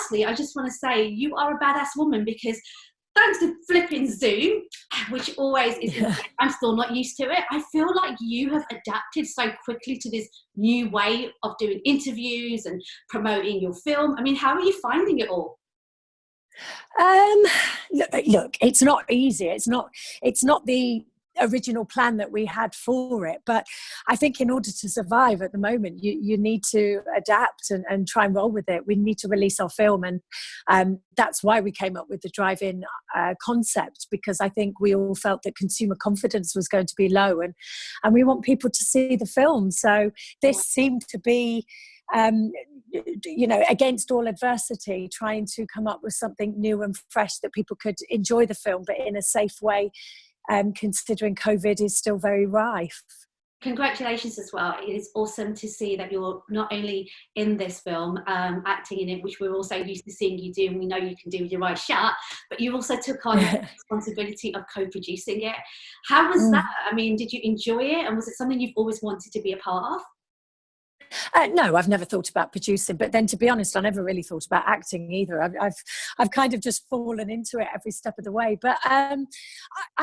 firstly, I just want to say you are a badass woman, because thanks to flipping Zoom, which always is, I'm still not used to it. I feel like you have adapted so quickly to this new way of doing interviews and promoting your film. I mean, how are you finding it all? Look, it's not easy. It's not the original plan that we had for it, but I think in order to survive at the moment, you need to adapt and try and roll with it. We need to release our film, and that's why we came up with the drive-in concept, because I think we all felt that consumer confidence was going to be low, and we want people to see the film. So this seemed to be against all adversity, trying to come up with something new and fresh that people could enjoy the film, but in a safe way, considering COVID is still very rife. Congratulations as well. It is awesome to see that you're not only in this film, acting in it, which we're also used to seeing you do, and we know you can do with your eyes shut, but you also took on the responsibility of co-producing it. How was that? I mean, did you enjoy it, and was it something you've always wanted to be a part of? No, I've never thought about producing, but then to be honest, I never really thought about acting either. I've kind of just fallen into it every step of the way. But I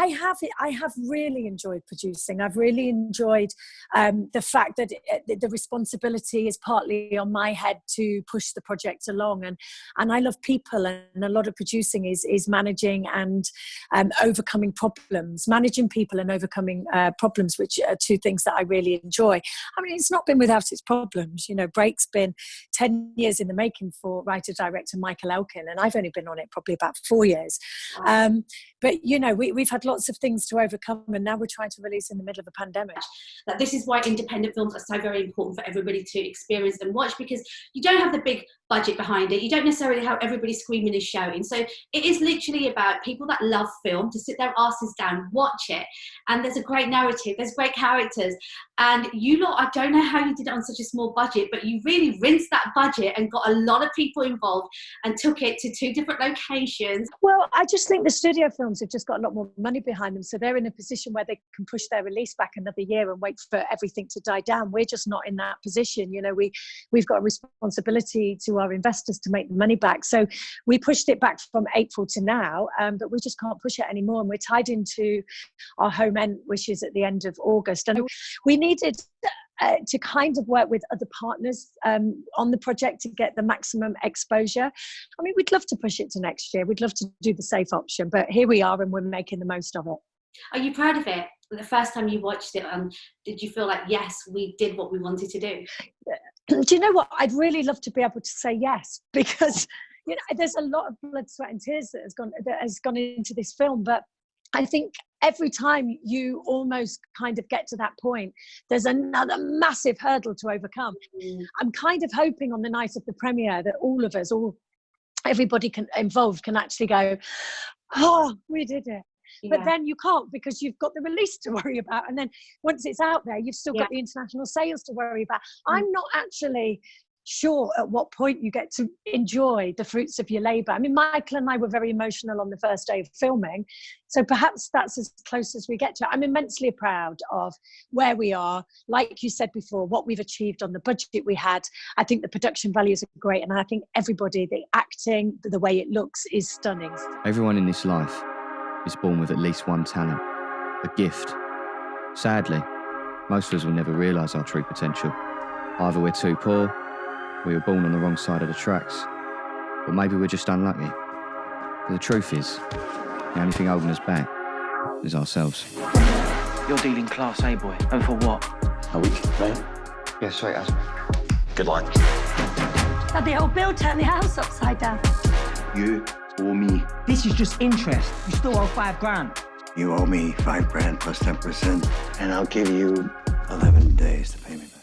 have really enjoyed producing. I've really enjoyed the fact that the responsibility is partly on my head to push the project along, and I love people, and a lot of producing is managing and overcoming problems, managing people and overcoming problems, which are two things that I really enjoy. I mean, it's not been without its problems. Break's been 10 years in the making for writer-director Michael Elkin, and I've only been on it probably about 4 years. Wow. But, we've had lots of things to overcome, and now we're trying to release in the middle of a pandemic. That this is why independent films are so very important for everybody to experience and watch, because you don't have the big budget behind it. You don't necessarily have everybody screaming and shouting. So it is literally about people that love film to sit their asses down, watch it, and there's a great narrative, there's great characters. And you lot, I don't know how you did it on such a small budget, but you really rinsed that budget and got a lot of people involved and took it to 2 different locations. Well, I just think the studio films have just got a lot more money behind them, so they're in a position where they can push their release back another year and wait for everything to die down. We're just not in that position. We've got a responsibility to our investors to make the money back. So we pushed it back from April to now, but we just can't push it anymore. And we're tied into our home end, which is at the end of August. And we needed to kind of work with other partners on the project to get the maximum exposure. I mean, we'd love to push it to next year. We'd love to do the safe option, but here we are and we're making the most of it. Are you proud of it? The first time you watched it, did you feel like, yes, we did what we wanted to do? Do you know what? I'd really love to be able to say yes, because there's a lot of blood, sweat and tears that has gone into this film, but I think every time you almost kind of get to that point, there's another massive hurdle to overcome. I'm kind of hoping on the night of the premiere that all of us, everybody involved can actually go, oh, we did it. Yeah. But then you can't, because you've got the release to worry about. And then once it's out there, you've still got the international sales to worry about. I'm not actually sure at what point you get to enjoy the fruits of your labour. I mean, Michael and I were very emotional on the first day of filming, so perhaps that's as close as we get to it. I'm immensely proud of where we are. Like you said before, what we've achieved on the budget we had. I think the production values are great, and I think everybody, the acting, the way it looks is stunning. Everyone in this life is born with at least one talent, a gift. Sadly, most of us will never realise our true potential. Either we're too poor, we were born on the wrong side of the tracks, or maybe we're just unlucky. But the truth is, the only thing holding us back is ourselves. You're dealing Class A, boy, and for what? A week, right? Yeah, straight as. Good luck. Had the old bill turn the house upside down. You owe me. This is just interest. You still owe $5,000. You owe me $5,000 plus 10%, And I'll give you 11 days to pay me back.